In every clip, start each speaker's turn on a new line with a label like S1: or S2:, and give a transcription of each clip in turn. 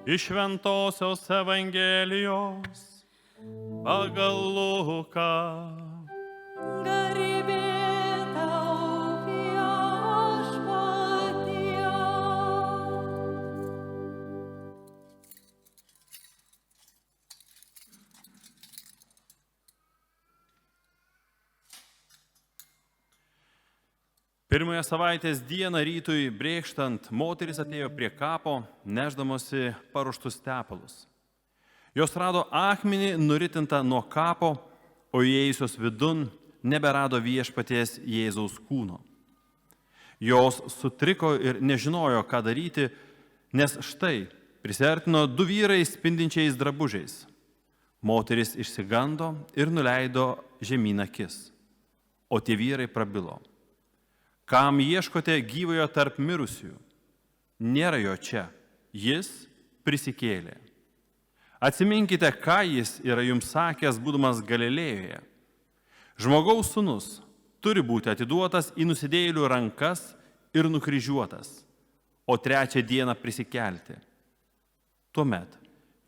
S1: Iš Šventosios Evangelijos pagal Luką.
S2: Garbė tau, Viešpatie.
S1: Pirmąją savaitės dieną rytui brėkštant, moteris atėjo prie kapo, nešdamosi paruoštus tepalus. Jos rado akmenį nuritintą nuo kapo, o įėjusios vidun neberado Viešpaties Jėzaus kūno. Jos sutriko ir nežinojo, ką daryti, nes štai prisiartino du vyrai spindinčiais drabužiais. Moteris išsigando ir nuleido žemyn akis, o tie vyrai prabilo. Kam ieškote gyvojo tarp mirusiųjų? Nėra jo čia, jis prisikėlė. Atsiminkite, ką jis yra jums sakęs, būdamas Galilėjoje. Žmogaus sūnus turi būti atiduotas į nusidėjėlių rankas ir nukryžiuotas, o trečią dieną prisikelti. Tuomet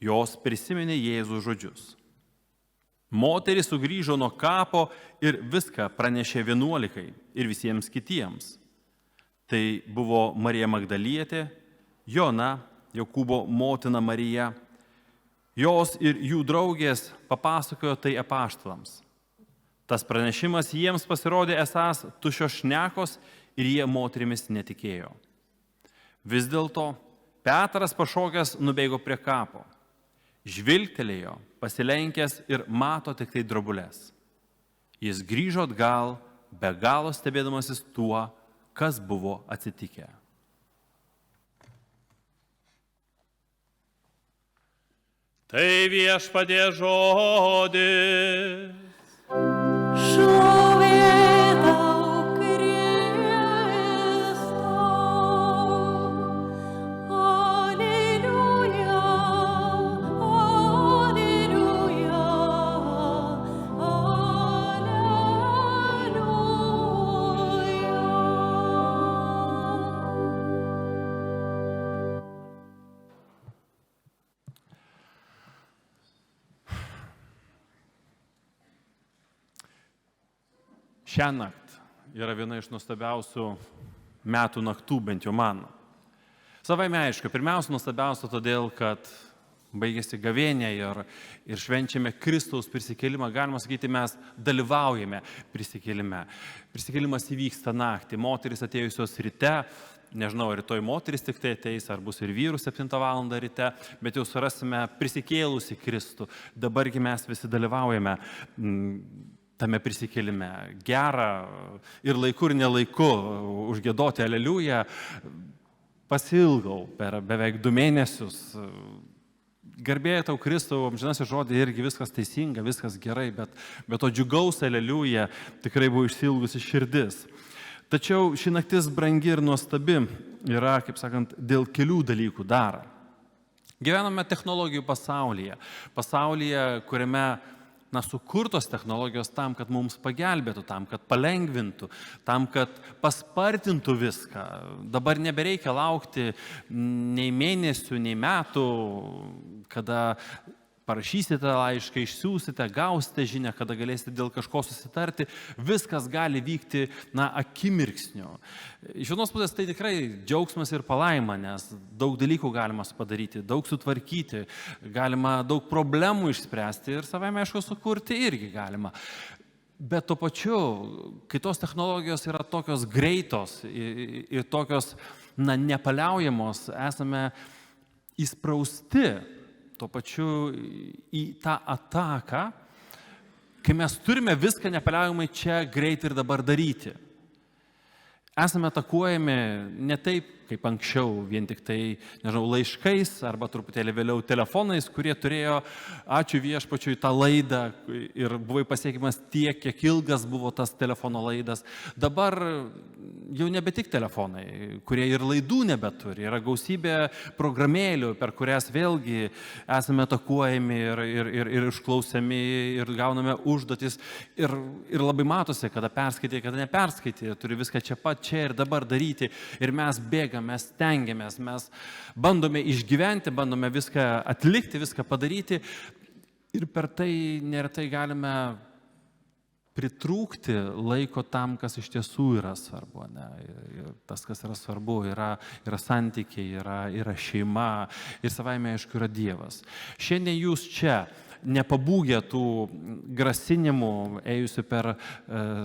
S1: jos prisiminė Jėzų žodžius. Moteris sugrįžo nuo kapo ir viską pranešė 11 ir visiems kitiems. Tai buvo Marija Magdalietė, Jona, Jokūbo motina Marija. Jos ir jų draugės papasakojo tai apaštalams. Tas pranešimas jiems pasirodė esąs tuščios šnekos ir jie moterimis netikėjo. Vis dėlto Petras pašokęs nubėgo prie kapo. Žvilgtelėjo, pasilenkęs ir mato tik tai drobules. Jis grįžo atgal, be galo stebėdamasis tuo, kas buvo atsitikę. Tai Viešpatie žodis.
S2: Šlovė tau, Kristau. Aleliuja, aleliuja, aleliuja.
S1: Šiąnakt yra viena iš nuostabiausių metų naktų, bent jau man. Savaime aišku, pirmiausia nuostabiausia todėl, kad baigėsi gavėnia ir švenčiame Kristaus prisikėlimą. Galima sakyti, mes dalyvaujame prisikėlime. Prisikėlimas įvyksta naktį. Moterys atėjusios ryte, nežinau, rytoj moteris tik tai ateis, ar bus ir vyrų 7 val. Ryte, bet jau surasime prisikėlusi Kristų. Dabargi mes visi dalyvaujame tame prisikėlime. Gera ir laiku ir nelaiku užgiedoti aleliuja. Pasilgau per beveik 2 mėnesius. Garbė tau, Kristau, amžinasis žodį, irgi viskas teisinga, viskas gerai, bet to džiugaus aleliuja tikrai buvo išsilgusi širdis. Tačiau ši naktis brangi ir nuostabi yra, kaip sakant, dėl kelių dalykų dar. Gyvename technologijų pasaulyje. Pasaulyje, kuriame sukurtos technologijos tam, kad mums pagelbėtų, tam, kad palengvintų, tam, kad paspartintų viską. Dabar nebereikia laukti nei mėnesių, nei metų, kada parašysite laišką, išsiųsite, gausite žinią, kada galėsite dėl kažko susitarti. Viskas gali vykti, akimirksniu. Iš vienos pusės tai tikrai džiaugsmas ir palaima, nes daug dalykų galima padaryti, daug sutvarkyti, galima daug problemų išspręsti ir savame, aišku, sukurti irgi galima. Bet tuo pačiu, kai tos technologijos yra tokios greitos ir tokios, nepaliaujamos, esame įsprausti tuo pačiu į tą ataką, kai mes turime viską nepaliaujamai čia greit ir dabar daryti. Esame atakuojami ne taip, kaip anksčiau, vien tik tai, laiškais arba truputėlį vėliau telefonais, kurie turėjo, ačiū Viešpačiui, tą laidą ir buvai pasiekimas tiek, kiek ilgas buvo tas telefono laidas. Dabar jau nebe tik telefonai, kurie ir laidų nebeturi. Yra gausybė programėlių, per kurias vėlgi esame atakuojami ir išklausiami ir gauname užduotis. Ir labai matosi, kada perskaitė, kada neperskaitė. Turi viską čia pat, čia ir dabar daryti. Ir mes bėgame dirbame, mes stengiamės, mes bandome išgyventi, bandome viską atlikti, viską padaryti ir per tai neretai galime pritrūkti laiko tam, kas iš tiesų yra svarbu. Ne? Ir tas, kas yra svarbu, yra santykiai, yra šeima ir savaime, aišku, yra Dievas. Šiandien jūs čia, nepabūgę tų grasinimų, ėjusių per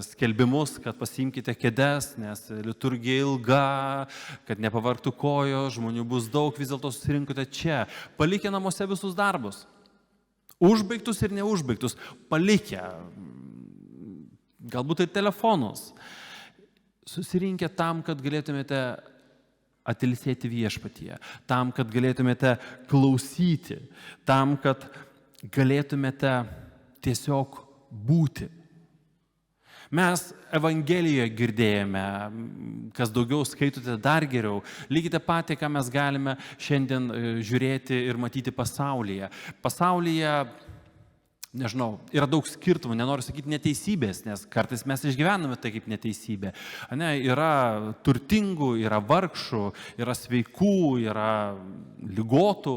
S1: skelbimus, kad pasiimkite kėdes, nes liturgija ilga, kad nepavargtų kojos, žmonių bus daug, vis dėlto susirinkote čia, palikę namuose visus darbus. Užbaigtus ir neužbaigtus, palikę, galbūt ir telefonus, susirinkę tam, kad galėtumėte atilsėti viešpatyje, tam, kad galėtumėte klausyti, tam, kad galėtumėte tiesiog būti. Mes Evangelijoje girdėjome, kas daugiau skaitote, dar geriau, lygiai tą patį, ką mes galime šiandien žiūrėti ir matyti pasaulyje. Pasaulyje, nežinau, yra daug skirtumų, nenoriu sakyti neteisybės, nes kartais mes išgyvename tai kaip neteisybė. Ne, yra turtingų, yra vargšų, yra sveikų, yra ligotų,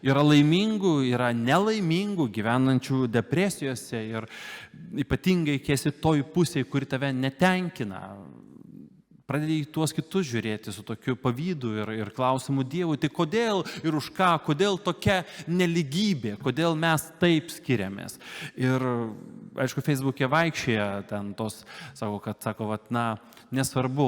S1: yra laimingų, yra nelaimingų, gyvenančių depresijose ir ypatingai kiesi toj pusėje, kuri tave netenkina. Pradedi į tuos kitus žiūrėti su tokiu pavydu ir klausimu Dievui, tai kodėl ir už ką, kodėl tokia neligybė, kodėl mes taip skiriamės. Ir, aišku, Facebook'e vaikščioja ten tos, sako, nesvarbu,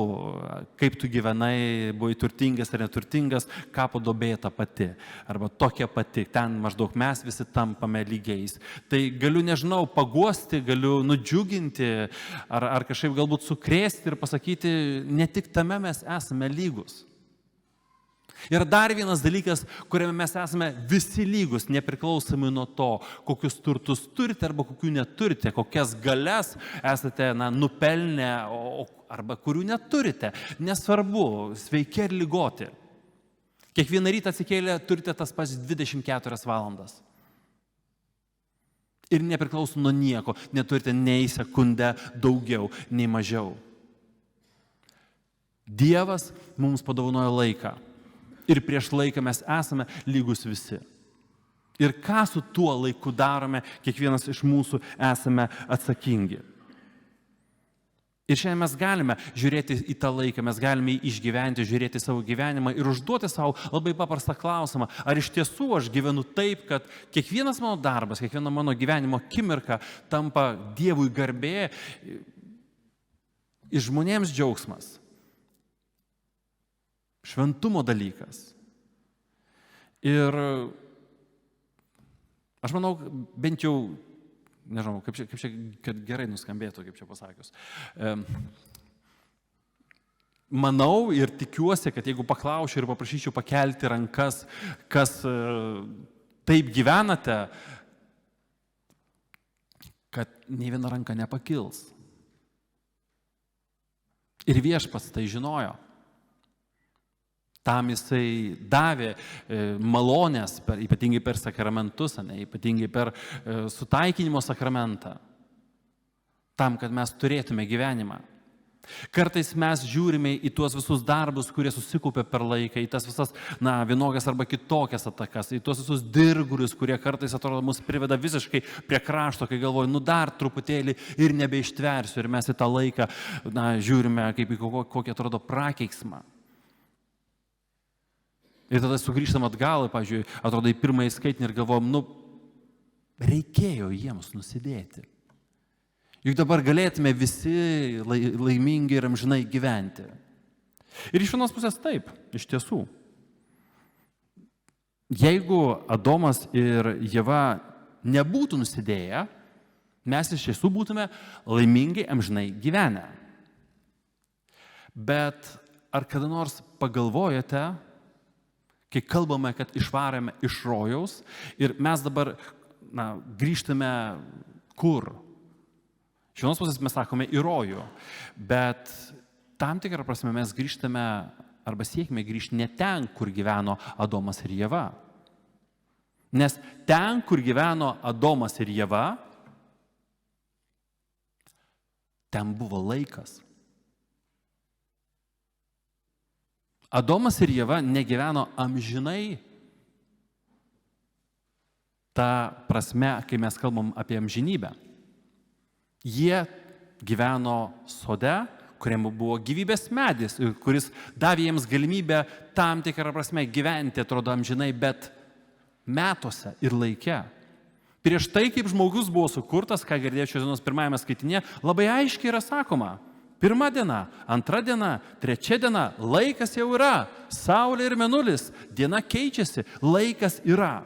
S1: kaip tu gyvenai, buvai turtingas ar neturtingas, kapo duobė ta pati, arba tokia pati, ten maždaug mes visi tampame lygiais. Tai galiu, nežinau, paguosti, galiu nudžiuginti, ar kažkaip galbūt sukrėsti ir pasakyti, ne tik tame mes esame lygus. Ir dar vienas dalykas, kuriame mes esame visi lygus, nepriklausomai nuo to, kokius turtus turite arba kokių neturite, kokias galias esate nupelnę arba kurių neturite. Nesvarbu, sveiki ar ligoti. Kiekvieną rytą atsikėlę turite tas pats 24 valandas. Ir nepriklauso nuo nieko, neturite nei sekundę daugiau, nei mažiau. Dievas mums padovanojo laiką. Ir prieš laiką mes esame lygus visi. Ir ką su tuo laiku darome, kiekvienas iš mūsų esame atsakingi. Ir šiandien mes galime žiūrėti į tą laiką, mes galime išgyventi, žiūrėti savo gyvenimą ir užduoti savo labai paprastą klausimą, ar iš tiesų aš gyvenu taip, kad kiekvienas mano darbas, kiekviena mano gyvenimo akimirka tampa Dievui garbė ir žmonėms džiaugsmas. Šventumo dalykas. Ir aš manau, bent jau, nežinau, kaip čia kad gerai nuskambėtų, kaip čia pasakius. Manau ir tikiuosi, kad jeigu paklausiu ir paprašyčiau pakelti rankas, kas taip gyvenate, kad nei viena ranka nepakils. Ir Viešpats tai žinojo. Tam jisai davė malonės, ypatingai per sakramentus, ypatingai per sutaikinimo sakramentą, tam, kad mes turėtume gyvenimą. Kartais mes žiūrime į tuos visus darbus, kurie susikaupė per laiką, į tas visas, vienokias arba kitokias atakas, į tuos visus dirgurius, kurie kartais, atrodo, mus priveda visiškai prie krašto, kai galvoju, dar truputėlį ir nebeištversiu, ir mes į tą laiką, žiūrime kaip į kokį, atrodo, prakeiksmą. Ir tada sugrįžtam atgal, pavyzdžiui, atrodo, į pirmąjį skaitinį ir galvojom, reikėjo jiems nusidėti. Juk dabar galėtume visi laimingi ir amžinai gyventi. Ir iš vienos pusės taip, iš tiesų. Jeigu Adomas ir Ieva nebūtų nusidėję, mes iš tiesų būtume laimingi amžinai gyvenę. Bet ar kada nors pagalvojate, kai kalbame, kad išvarėme iš rojaus ir mes dabar grįžtame kur? Iš vienos pusės mes sakome į rojų, bet tam tikrą prasme mes grįžtame arba siekime grįžti ne ten, kur gyveno Adomas ir Ieva. Nes ten, kur gyveno Adomas ir Ieva, ten buvo laikas. Adomas ir Ieva negyveno amžinai. Ta prasme, kai mes kalbam apie amžinybę. Jie gyveno sode, kuriame buvo gyvybės medis, kuris davė jiems galimybę tam tikrą prasme gyventi, atrodo amžinai, bet metuose ir laike. Prieš tai, kaip žmogus buvo sukurtas, ką girdėjau šios dienos pirmajame skaitinėje, labai aiškiai yra sakoma. Pirma diena, antra diena, trečia diena, laikas jau yra. Saulė ir mėnulis, diena keičiasi, laikas yra.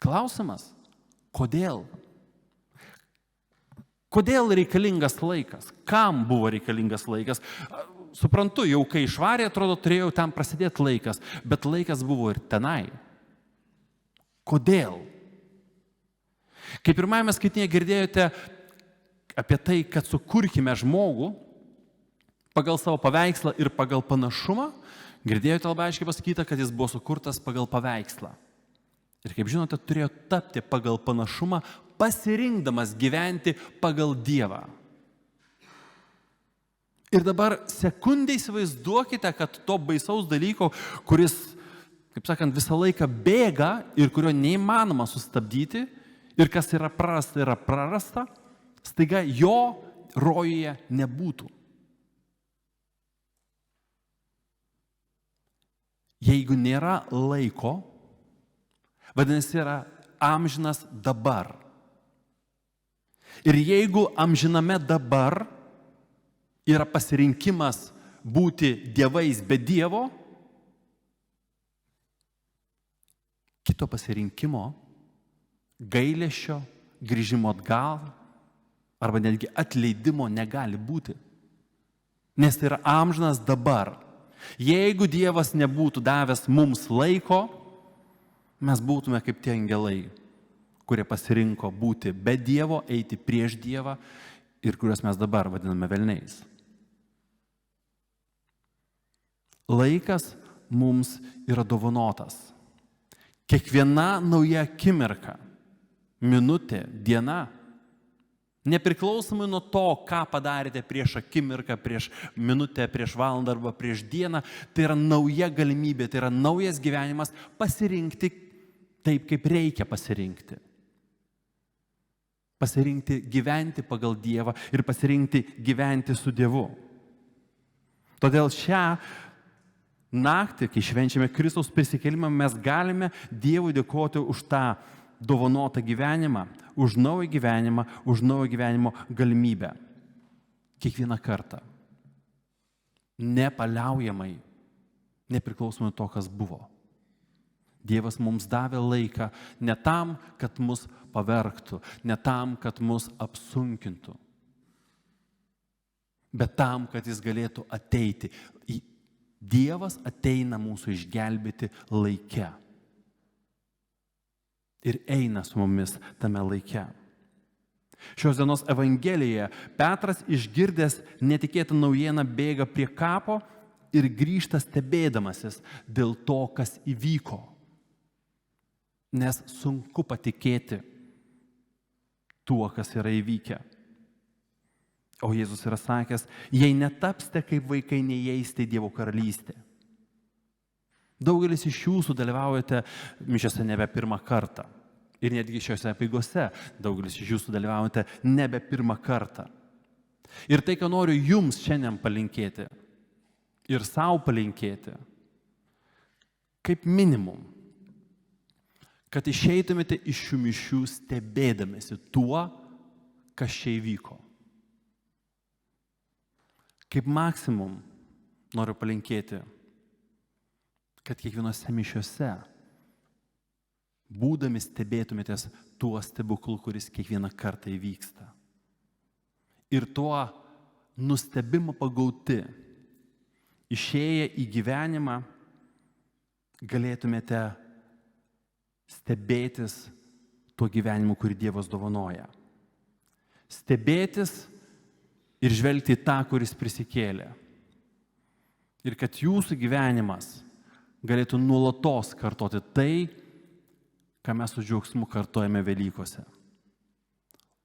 S1: Klausimas, kodėl? Kodėl reikalingas laikas? Kam buvo reikalingas laikas? Suprantu, jau kai išvarė, atrodo, turėjau ten prasidėti laikas, bet laikas buvo ir tenai. Kodėl? Kaip pirmajame skaitinėje girdėjote apie tai, kad sukurkime žmogų pagal savo paveikslą ir pagal panašumą, girdėjote labai aiškiai pasakyta, kad jis buvo sukurtas pagal paveikslą. Ir kaip žinote, turėjo tapti pagal panašumą, pasirinkdamas gyventi pagal Dievą. Ir dabar sekundė įsivaizduokite, kad to baisaus dalyko, kuris, kaip sakant, visą laiką bėga ir kurio neįmanoma sustabdyti, ir kas yra prarasta, staiga jo rojuje nebūtų. Jeigu nėra laiko, vadinasi, yra amžinas dabar. Ir jeigu amžiname dabar yra pasirinkimas būti dievais be Dievo, kito pasirinkimo, gailesčio, grįžimo atgal arba netgi atleidimo negali būti. Nes tai yra amžinas dabar. Jeigu Dievas nebūtų davęs mums laiko, mes būtume kaip tie angelai, kurie pasirinko būti be Dievo, eiti prieš Dievą ir kuriuos mes dabar vadiname velniais. Laikas mums yra dovanotas. Kiekviena nauja akimirka, minutė, diena, nepriklausomai nuo to, ką padarėte prieš akimirką, prieš minutę, prieš valandą arba prieš dieną, tai yra nauja galimybė, tai yra naujas gyvenimas pasirinkti taip, kaip reikia pasirinkti. Pasirinkti gyventi pagal Dievą ir pasirinkti gyventi su Dievu. Todėl šią naktį, kai švenčiame Kristaus prisikėlimą, mes galime Dievui dėkoti už tą dovanotą gyvenimą, už naują gyvenimą, už naujo gyvenimo galimybę. Kiekvieną kartą. Nepaliaujamai, nepriklausomai to, kas buvo. Dievas mums davė laiką ne tam, kad mus pavergtų, ne tam, kad mus apsunkintų, bet tam, kad jis galėtų ateiti. Dievas ateina mūsų išgelbėti laike. Ir eina su mumis tame laike. Šios dienos Evangelijoje Petras, išgirdęs netikėtą naujieną, bėga prie kapo ir grįžta stebėdamasis dėl to, kas įvyko. Nes sunku patikėti tuo, kas yra įvykę. O Jėzus yra sakęs, jei netapsite kaip vaikai, neįeisite į Dievo karalystę. Daugelis iš jūsų dalyvaujate mišiose nebe pirmą kartą. Ir netgi šiuose apeigose daugelis iš jūsų dalyvaujate nebe pirmą kartą. Ir tai, ką noriu jums šiandien palinkėti ir savo palinkėti, kaip minimum, kad išeitumėte iš šių mišių stebėdamėsi tuo, kas čia įvyko. Kaip maksimum noriu palinkėti, kad kiekvienose mišiuose, būdami stebėtumėtės tuo stebuklu, kuris kiekvieną kartą įvyksta. Ir tuo nustebimu pagauti, išėję į gyvenimą, galėtumėte stebėtis tuo gyvenimu, kurį Dievas dovanoja. Stebėtis ir žvelgti į tą, kuris prisikėlė. Ir kad jūsų gyvenimas galėtų nuolatos kartoti tai, ką mes su džiaugsmu kartojame Velykose.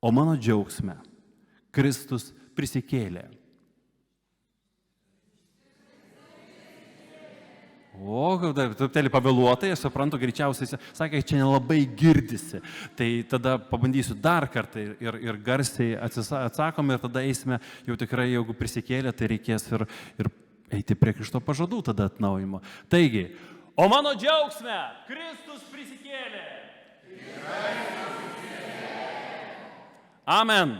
S1: O mano džiaugsme Kristus prisikėlė. O, truputėlį pavėluotai, aš suprantu, greičiausiai, sakė, čia nelabai girdisi. Tai tada pabandysiu dar kartą ir garsiai atsakom ir tada eisime, jau tikrai, jeigu prisikėlė, tai reikės ir eiti prie Krikšto pažadų tada atnaujimo. Taigi, o mano džiaugsme, Kristus prisikėlė. Amen.